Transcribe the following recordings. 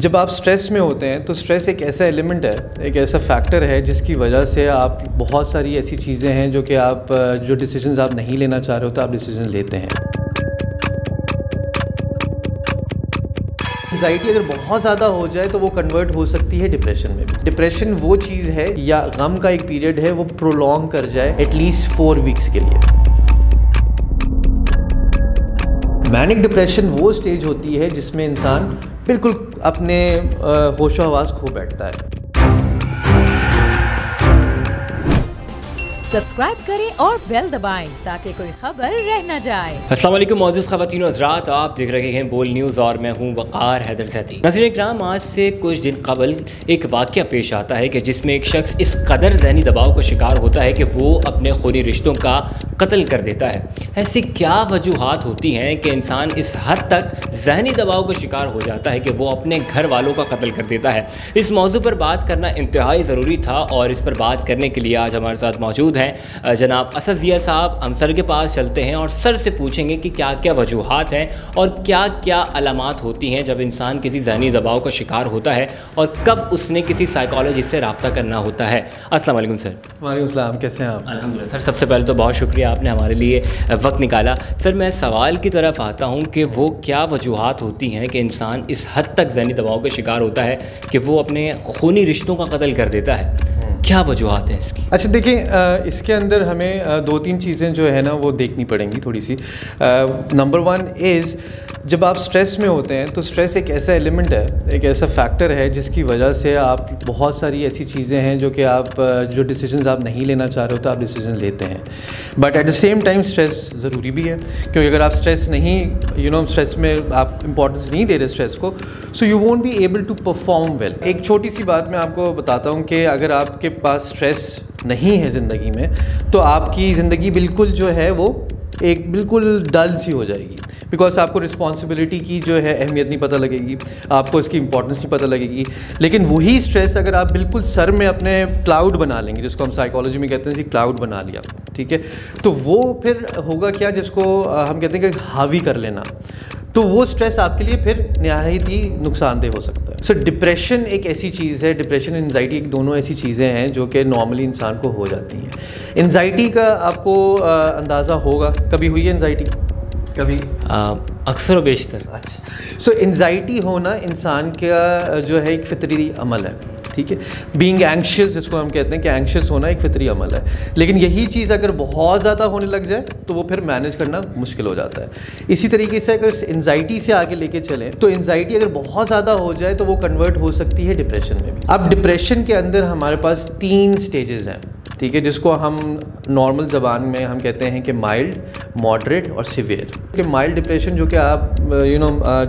जब आप स्ट्रेस में होते हैं तो स्ट्रेस एक ऐसा एलिमेंट है, एक ऐसा फैक्टर है जिसकी वजह से आप बहुत सारी ऐसी चीज़ें हैं जो कि आप जो डिसीजंस आप नहीं लेना चाह रहे हो तो आप डिसीजन लेते हैं। एंजाइटी अगर बहुत ज़्यादा हो जाए तो वो कन्वर्ट हो सकती है डिप्रेशन में भी। डिप्रेशन वो चीज़ है या गम का एक पीरियड है वो प्रोलॉन्ग कर जाए एटलीस्ट 4 वीक्स के लिए। मैनिक डिप्रेशन वो स्टेज होती है जिसमें इंसान बिल्कुल अपने होशो हवास खो बैठता है। सब्सक्राइब करें और बेल दबाएं ताकि कोई खबर रह न जाए। अस्सलाम वालेकुम मौजूद ख़वातीन हज़रात, आप देख रहे हैं बोल न्यूज़ और मैं हूं वक़ार हैदर ज़ैदी। नाज़रीन इकराम, आज से कुछ दिन कबल एक वाक़या पेश आता है कि जिसमें एक शख्स इस कदर ज़हनी दबाव का शिकार होता है कि वो अपने खूनी रिश्तों का कत्ल कर देता है। ऐसी क्या वजूहात होती हैं कि इंसान इस हद तक ज़हनी दबाव का शिकार हो जाता है कि वो अपने घर वालों का कत्ल कर देता है? इस मौजू पर बात करना इंतहाई ज़रूरी था और इस पर बात करने के लिए आज हमारे साथ मौजूद हैं जनाब असद ज़िया साहब। हम सर के पास चलते हैं और सर से पूछेंगे कि क्या क्या वजूहात हैं और क्या क्या अलामात होती हैं जब इंसान किसी ज़हनी दबाव का शिकार होता है और कब उसने किसी साइकोलॉजिस्ट से रब्ता करना होता है। अस्सलाम वालेकुम सर। वालेकुम सलाम, कैसे हैं आप? अल्हम्दुलिल्लाह सर, सबसे पहले तो बहुत शुक्रिया आपने हमारे लिए वक्त निकाला। सर मैं सवाल की तरफ आता हूँ कि वो क्या वजूहात होती हैं कि इंसान इस हद तक ज़हनी दबाव का शिकार होता है कि वो अपने खूनी रिश्तों का कत्ल कर देता है? क्या वजूहात हैं इसकी? अच्छा देखिए, इसके अंदर हमें 2-3 चीज़ें जो है ना वो देखनी पड़ेंगी थोड़ी सी। नंबर 1 इज़ जब आप स्ट्रेस में होते हैं तो स्ट्रेस एक ऐसा एलिमेंट है, एक ऐसा फैक्टर है जिसकी वजह से आप बहुत सारी ऐसी चीज़ें हैं जो कि आप जो डिसीजंस आप नहीं लेना चाह रहे हो तो आप डिसीजन लेते हैं। But at the same time stress ज़रूरी भी है, क्योंकि अगर आप स्ट्रेस नहीं स्ट्रेस में आप इंपॉर्टेंस नहीं दे रहे स्ट्रेस को, so you won't be able to perform well. एक छोटी सी बात मैं आपको बताता हूँ कि अगर आपके पास स्ट्रेस नहीं है ज़िंदगी में तो आपकी ज़िंदगी बिल्कुल जो है वो एक बिल्कुल डल सी हो जाएगी, बिकॉज आपको रिस्पॉन्सिबिलिटी की जो है अहमियत नहीं पता लगेगी, आपको इसकी इंपॉर्टेंस नहीं पता लगेगी। लेकिन वही स्ट्रेस अगर आप बिल्कुल सर में अपने क्लाउड बना लेंगे, जिसको हम साइकोलॉजी में कहते हैं कि क्लाउड बना लिया, ठीक है, तो वो फिर होगा क्या, जिसको हम कहते हैं कि हावी कर लेना, तो वो स्ट्रेस आपके लिए फिर नहायत ही नुकसानदेह हो सकता है। सो डिप्रेशन एक ऐसी चीज़ है, डिप्रेशन एंजाइटी एक दोनों ऐसी चीज़ें हैं जो कि नॉर्मली इंसान को हो जाती हैं। एंजाइटी का आपको अंदाज़ा होगा, कभी हुई है एंजाइटी? कभी अक्सर व बेशतर। अच्छा, सो एंजाइटी होना इंसान का जो है एक फितरी अमल है, ठीक है। बीइंग एंग्शियस, जिसको हम कहते हैं कि एंग्शियस होना एक फितरी अमल है, लेकिन यही चीज़ अगर बहुत ज़्यादा होने लग जाए तो वो फिर मैनेज करना मुश्किल हो जाता है। इसी तरीके से अगर एंजाइटी से आगे लेके चलें तो एंजाइटी अगर बहुत ज़्यादा हो जाए तो वो कन्वर्ट हो सकती है डिप्रेशन में भी। अब डिप्रेशन के अंदर हमारे पास 3 स्टेजेस हैं, ठीक है, जिसको हम नॉर्मल ज़बान में हम कहते हैं कि माइल्ड, मॉडरेट और सीवियर। कि माइल्ड डिप्रेशन जो कि आप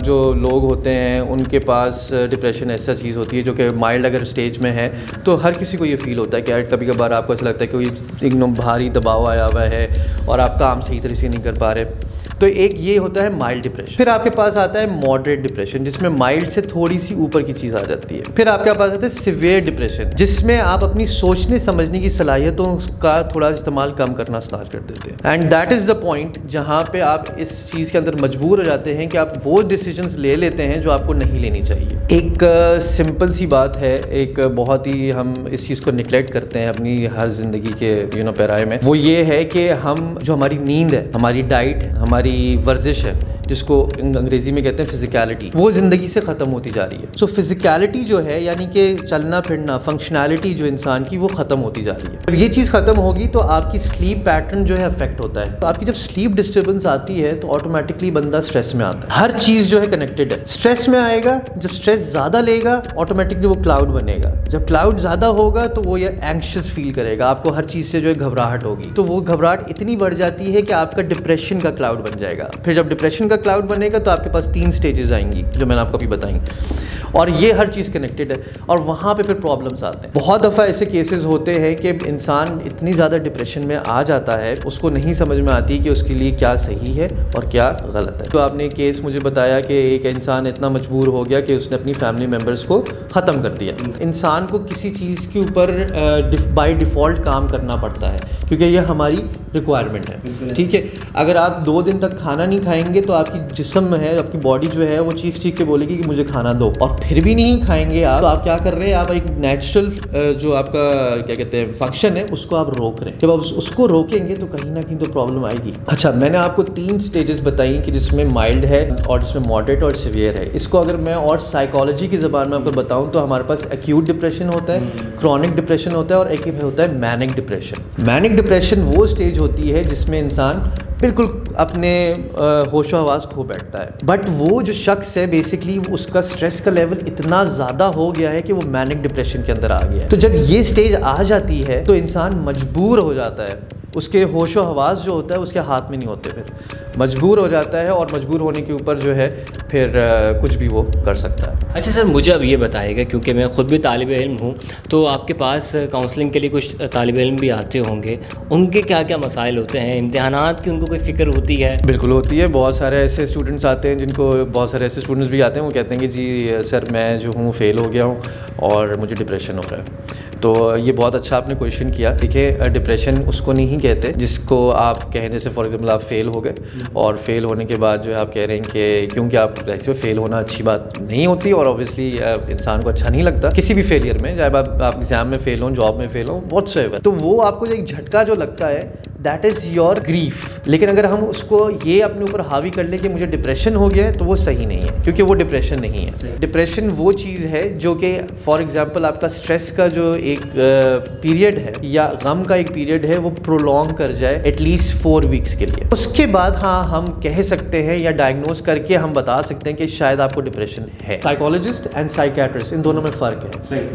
जो लोग होते हैं उनके पास डिप्रेशन ऐसा चीज़ होती है जो कि माइल्ड अगर स्टेज में है तो हर किसी को ये फील होता है कि यार कभी कभार आपको ऐसा लगता है कि कोई एकदम भारी दबाव आया हुआ है और आप काम सही तरह से नहीं कर पा रहे, तो एक ये होता है माइल्ड डिप्रेशन। फिर आपके पास आता है मॉडरेट डिप्रेशन, जिसमें माइल्ड से थोड़ी सी ऊपर की चीज़ आ जाती है। फिर आपके पास आता है सीवियर डिप्रेशन, जिसमें आप अपनी सोचने समझने की सलाहियतों का थोड़ा इस्तेमाल कम करना स्टार्ट कर देते हैं। And that is the point जहाँ पे आप इस चीज़ के अंदर मजबूर हो जाते हैं कि आप वो डिसीजंस ले लेते हैं जो आपको नहीं लेनी चाहिए। एक सिंपल सी बात है, एक बहुत ही हम इस चीज़ को निगलेक्ट करते हैं अपनी हर ज़िंदगी के पैराए में, वो ये है कि हम जो हमारी नींद है, हमारी डाइट, हमारी वर्जिश है, जिसको अंग्रेज़ी में कहते हैं फिजिकलिटी, वो ज़िंदगी से ख़त्म होती जा रही है। सो फिजिकलिटी जो है यानी कि चलना फिरना, फंक्शनैलिटी जो इंसान की, वो ख़त्म होती जा रही है। जब ये चीज़ ख़त्म होगी तो आपकी स्लीप पैटर्न जो है अफेक्ट होता है। तो आपकी जब स्लीप डिस्टर्बेंस आती है तो ऑटोमेटिकली बंदा स्ट्रेस में आता है। हर चीज़ जो है कनेक्टेड है, स्ट्रेस में आएगा, जब स्ट्रेस ज़्यादा लेगा ऑटोमेटिकली वो क्लाउड बनेगा, जब क्लाउड ज़्यादा होगा तो वो ये एंग्शियस फील करेगा, आपको हर चीज़ से जो है घबराहट होगी, तो वो घबराहट इतनी बढ़ जाती है कि आपका डिप्रेशन का क्लाउड बन जाएगा। फिर जब डिप्रेशन का क्लाउड बनेगा तो आपके पास 3 स्टेजेस आएंगी जो मैंने आपको अभी बताई, और ये हर चीज़ कनेक्टेड है और वहाँ पे फिर प्रॉब्लम्स आते हैं। बहुत दफ़ा ऐसे केसेस होते हैं कि इंसान इतनी ज़्यादा डिप्रेशन में आ जाता है, उसको नहीं समझ में आती कि उसके लिए क्या सही है और क्या गलत है। तो आपने केस मुझे बताया कि एक इंसान इतना मजबूर हो गया कि उसने अपनी फैमिली मेम्बर्स को ख़त्म कर दिया। इंसान को किसी चीज़ के ऊपर बाय डिफ़ॉल्ट काम करना पड़ता है, क्योंकि ये हमारी रिक्वायरमेंट है, ठीक है। अगर आप 2 दिन तक खाना नहीं खाएंगे तो आपकी जिस्म है, आपकी बॉडी जो है वो चीख चीख के बोलेगी कि मुझे खाना दो, और फिर भी नहीं खाएंगे आप, तो आप क्या कर रहे हैं, आप एक नेचुरल जो आपका क्या कहते हैं फंक्शन है उसको आप रोक रहे हैं। जब आप उसको रोकेंगे तो कहीं ना कहीं तो प्रॉब्लम आएगी। अच्छा, मैंने आपको 3 स्टेजेस बताई कि जिसमें माइल्ड है और जिसमें मॉडरेट और सीवियर है। इसको अगर मैं और साइकोलॉजी की ज़बान में आपको बताऊं तो हमारे पास एक्यूट डिप्रेशन होता है, क्रॉनिक डिप्रेशन होता है और एक होता है मैनिक डिप्रेशन। मैनिक डिप्रेशन वो स्टेज होती है जिसमें इंसान बिल्कुल अपने होशो हवास खो बैठता है, बट वो जो शख्स है बेसिकली उसका स्ट्रेस का लेवल इतना ज़्यादा हो गया है कि वो मैनिक डिप्रेशन के अंदर आ गया है। तो जब ये स्टेज आ जाती है तो इंसान मजबूर हो जाता है, उसके होशो हवास जो होता है उसके हाथ में नहीं होते, फिर मजबूर हो जाता है और मजबूर होने के ऊपर जो है फिर कुछ भी वो कर सकता है। अच्छा सर, मुझे अब ये बताइएगा, क्योंकि मैं ख़ुद भी तालिब इल्म हूँ, तो आपके पास काउंसलिंग के लिए कुछ तालिब इल्म भी आते होंगे, उनके क्या क्या मसाइल होते हैं, इम्तिहानात की उनको कोई फ़िक्र होती है? बिल्कुल होती है। बहुत सारे ऐसे स्टूडेंट्स आते हैं जिनको, बहुत सारे ऐसे स्टूडेंट्स भी आते हैं वो कहते हैं कि जी सर मैं जो हूँ फ़ेल हो गया हूँ और मुझे डिप्रेशन हो रहा है। तो ये बहुत अच्छा आपने क्वेश्चन किया। देखिए, डिप्रेशन उसको नहीं कहते जिसको आप कहें, जैसे फॉर एग्जांपल आप फ़ेल हो गए और फेल होने के बाद जो है आप कह रहे हैं कि क्योंकि आप वैसे फेल होना अच्छी बात नहीं होती और ऑब्वियसली इंसान को अच्छा नहीं लगता किसी भी फेलियर में, चाहे आप एग्जाम में फेल हो, जॉब में फेल हो, व्हाटसोएवर। तो वो आपको जो एक झटका जो लगता है दैट इज़ योर ग्रीफ। लेकिन अगर हम उसको ये अपने ऊपर हावी कर ले कि मुझे डिप्रेशन हो गया है तो वो सही नहीं है, क्योंकि वो डिप्रेशन नहीं है। डिप्रेशन वो चीज़ है जो कि फॉर एग्जांपल आपका स्ट्रेस का जो एक पीरियड है या गम का एक पीरियड है वो प्रोलॉन्ग कर जाए एटलीस्ट 4 वीक्स के लिए। उसके बाद हाँ हम कह सकते हैं या डायग्नोज करके हम बता सकते हैं कि शायद आपको डिप्रेशन है। साइकोलॉजिस्ट एंड साइकियाट्रिस्ट इन दोनों में फ़र्क है,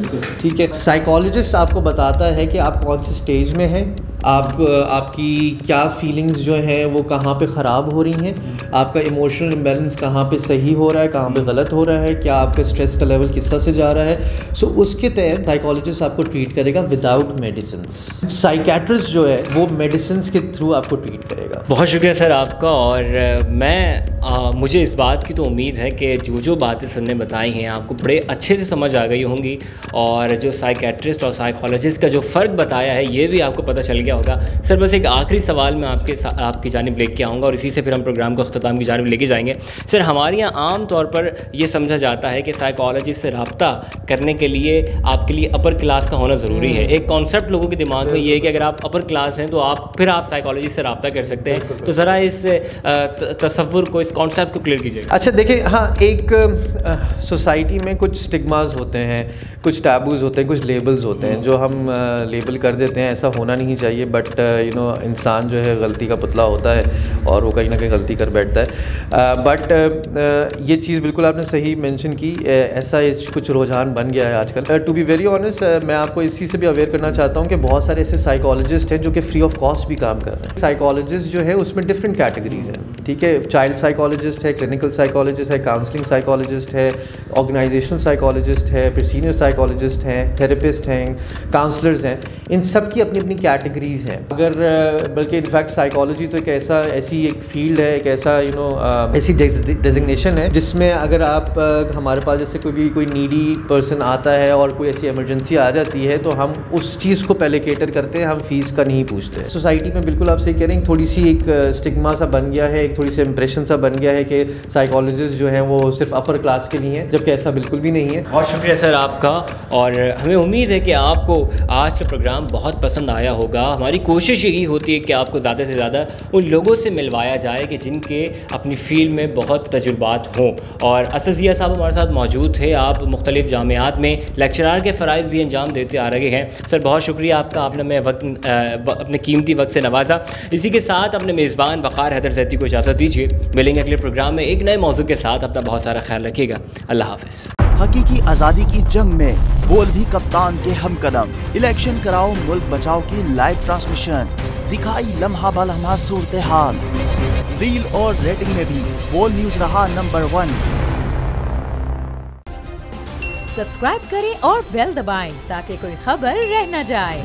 ठीक है। साइकोलॉजिस्ट आपको बताता है कि आप कौन से स्टेज में हैं, आपकी क्या फीलिंग्स जो हैं वो कहाँ पे ख़राब हो रही हैं, आपका इमोशनल इम्बैलेंस कहाँ पे सही हो रहा है, कहाँ पे गलत हो रहा है, क्या आपका स्ट्रेस का लेवल किस तरह से जा रहा है। सो उसके तहत साइकोलॉजिस्ट आपको ट्रीट करेगा विदाउट मेडिसिन। साइकियाट्रिस्ट जो है वो मेडिसिन के थ्रू आपको ट्रीट करेगा। बहुत शुक्रिया सर आपका। और मुझे इस बात की तो उम्मीद है कि जो बातें सर ने बताई हैं आपको बड़े अच्छे से समझ आ गई होंगी, और जो साइकियाट्रिस्ट और साइकोलॉजिस्ट का जो फ़र्क बताया है ये भी आपको पता चल गया होगा। सर बस एक आखिरी सवाल मैं आपकी जानिब लेके आऊँगा और इसी से फिर हम प्रोग्राम को अख्ताम की जानिब लेके जाएंगे। सर, हमारे यहाँ आम तौर पर यह समझा जाता है कि साइकोलॉजिस्ट से रब्ता करने के लिए आपके लिए अपर क्लास का होना ज़रूरी है। एक कॉन्सेप्ट लोगों के दिमाग में ये है कि अगर आप अपर क्लास हैं तो आप साइकोलॉजिस्ट से रब्ता कर सकते हैं। तो ज़रा इस तसव्वुर को, इस कॉन्सेप्ट को क्लियर कीजिएगा। अच्छा देखिए, हाँ, एक सोसाइटी में कुछ स्टिग्मास होते हैं, कुछ टैबूज़ होते हैं, कुछ लेबल्स होते हैं जो हम लेबल कर देते हैं। ऐसा होना नहीं चाहिए, बट इंसान जो है गलती का पुतला होता है और वो कहीं ना कहीं गलती कर बैठता है। बट ये चीज़ बिल्कुल आपने सही मेंशन की, ऐसा कुछ रुझान बन गया है आजकल। टू बी वेरी ऑनेस्ट, मैं आपको इसी से भी अवेयर करना चाहता हूँ कि बहुत सारे ऐसे साइकोलॉजिस्ट हैं जो कि फ्री ऑफ कॉस्ट भी काम कर रहे हैं। साइकोलॉजिस्ट जो है उसमें डिफरेंट कैटेगरीज हैं, ठीक है। चाइल्ड साइकोलॉजिस्ट है, क्लिनिकल साइकोलॉजिस्ट है, काउंसलिंग साइकोलॉजिस्ट है, ऑर्गेनाइजेशनल साइकोलॉजिस्ट है, फिर सीनियर साइकोलॉजिस्ट हैं, थेरेपिस्ट हैं, काउंसलर्स हैं। इन सब की अपनी अपनी कैटेगरीज हैं। अगर बल्कि इनफैक्ट साइकोलॉजी तो एक ऐसी एक फील्ड है, एक ऐसा ऐसी डेजिग्नेशन है जिसमें अगर आप हमारे पास जैसे कोई नीडी पर्सन आता है और कोई ऐसी इमरजेंसी आ जाती है तो हम उस चीज़ को पहले केटर करते हैं, हम फीस का नहीं पूछते। सोसाइटी में बिल्कुल आप सही कह रहे हैं, थोड़ी सी एक स्टिग्मा सा बन गया है, एक थोड़ी सी इंप्रेशन सा बन गया है कि साइकोलॉजिस्ट जो हैं वो सिर्फ अपर क्लास के लिए हैं, जबकि ऐसा बिल्कुल भी नहीं है। बहुत शुक्रिया सर आपका, और हमें उम्मीद है कि आपको आज का प्रोग्राम बहुत पसंद आया होगा। हमारी कोशिश यही होती है कि आपको ज़्यादा से ज़्यादा उन लोगों से मिलवाया जाए कि जिनके अपनी फ़ील्ड में बहुत तजुर्बात हों, और असद ज़िया साहब हमारे साथ मौजूद थे। आप मुख्तलिफ़ जामियात में लेक्चरार के फ़राइज़ भी अंजाम देते आ रहे हैं। सर बहुत शुक्रिया आपका, आपने हमें अपने कीमती वक्त से नवाजा। इसी के साथ अपने मेज़बान वक़ार हैदर ज़ैती को इजाज़त दीजिए। मिलेंगे अगले प्रोग्राम में एक नए मौजू के साथ। अपना बहुत सारा ख्याल रखिएगा। अल्लाह हाफ़िज़। हकीकी आज़ादी की जंग में बोल भी कप्तान के हम कदम। इलेक्शन कराओ मुल्क बचाओ की लाइव ट्रांसमिशन, दिखाई लम्हा बलम्हा सूरत हाल। रील और रेटिंग में भी बोल न्यूज रहा नंबर 1। सब्सक्राइब करें और बेल दबाएं ताकि कोई खबर रह न जाए।